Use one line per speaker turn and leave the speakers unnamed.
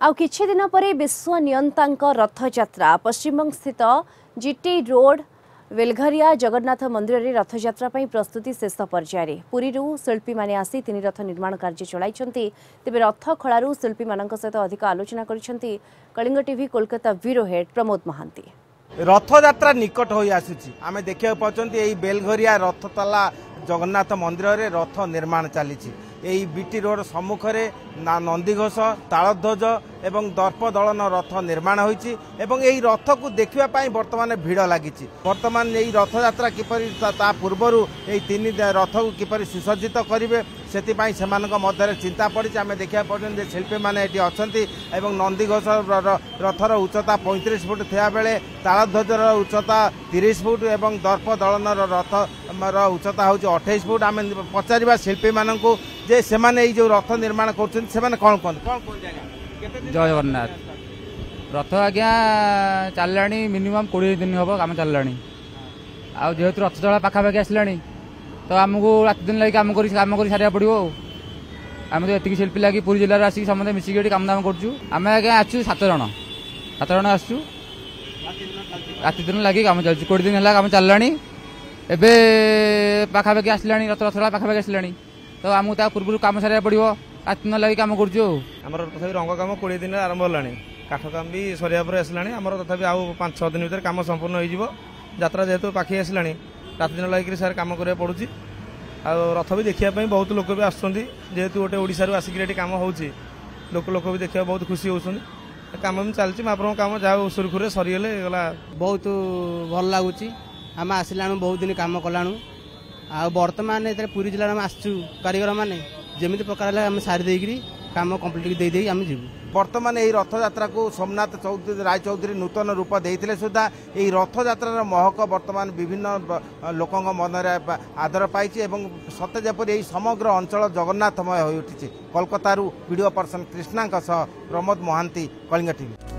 आउ किछि दिन परे विश्व नियंतांक रथयात्रा पश्चिमबंग स्थित जीटी रोड वेलघरिया जगन्नाथ मंदिर रे रथयात्रा पई प्रस्तुति शेष पर्याय पुरी शिल्पी माने आसी तीन रथ निर्माण कार्य चलाइछन्ती तेबे रथ खळारू शिल्पी मानक सहित अधिक आलोचना करिसन्ती Kalinga TV Kolkata bureau head Pramod Mohanty.
Rathyatra निकट हो आसी आमे देखिया पाउछन्ती एई बेलघरिया रथतला जगन्नाथ मंदिर रे रथ निर्माण चली बीटी रोड सम्मुखरे नंदीघोष तालध्वज एवं दर्प दलन रथ निर्माण होईची एवं एई रथ को देखिबा पई वर्तमान भीड़ लागिची। वर्तमान एई रथयात्रा किपरि ता पूर्वरु एई तीन रथ को किपरि सुसज्जित करिवे सेतिपई सेमानक मध्यरे चिंता पड़िची। आमे देखिया पर्यंत जे शिल्पी माने एटी अछंती एवं नंदीघोष रथर उच्चता 35 फुट थिया बेले तालध्वजर उच्चता 30 फुट एवं दर्प दलन रथ उच्चता होची 28 फुट। आमे पचारिबा शिल्पी मानकू जे सेमाने जो रथ निर्माण करछन सेमाने कोन
जय जगन्नाथ रथ आज्ञा चललानी मिनिमम 20 दिन हम काम चललानी जेहेतु रथ चला पाखापाखि आसलानी तो आमको रात दिन लगे काम कर सारा पड़ो आम तो ये शिल्पी लगे पुरी जिले में आसिक समस्त मिसिक काम दाम करूँ आम आज्ञा आसू 7 जन आसू रात दिन लगे काम चलती 20 दिन है काम चललानी एबे पाखापाखि आसलानी रथ रथ पाखापाखि आसलानी तो आमको ता पूर्व काम सारा पड़ो रात दिन लगे काम करूँ
तथा रंग काम 20 दिन आरंभ होलानी काठ काम भी सरिया पर आसलानी आमर तथा आउ 5-6 दिन भीतर काम संपूर्ण हो यात्रा जेहेतु पाखी आसलानी रात दिन लगे सारे काम करा पड़ुची आ रथ भी देखा बहुत लोक भी आसुँच जेहेतु गोटे ओडिशा आसिक काम हो लोक भी देखा बहुत खुशी होती काम भी चलती महाप्रभु काम जहाँ सुरखुरे सरीगले गला
बहुत भल लगुच आम आसला बहुत दिन काम कलाणु आ बर्तमान पुरी जिले में आसचु कारीगर मैंने जमी प्रकार आम सारी देकरी काम कम्प्लीट दे आम जीवु।
वर्तमान यही रथयात्रा को सोमनाथ चौधरी राय चौधरी नूतन रूप देते सुधा यही रथयात्रार महक वर्तमान विभिन्न लोकों मन आदर पाई सत्य जपर यही समग्र अंचल जगन्नाथमय हो उठी। Kolkata video person Krishna Pramod Mahanty Kalinga TV.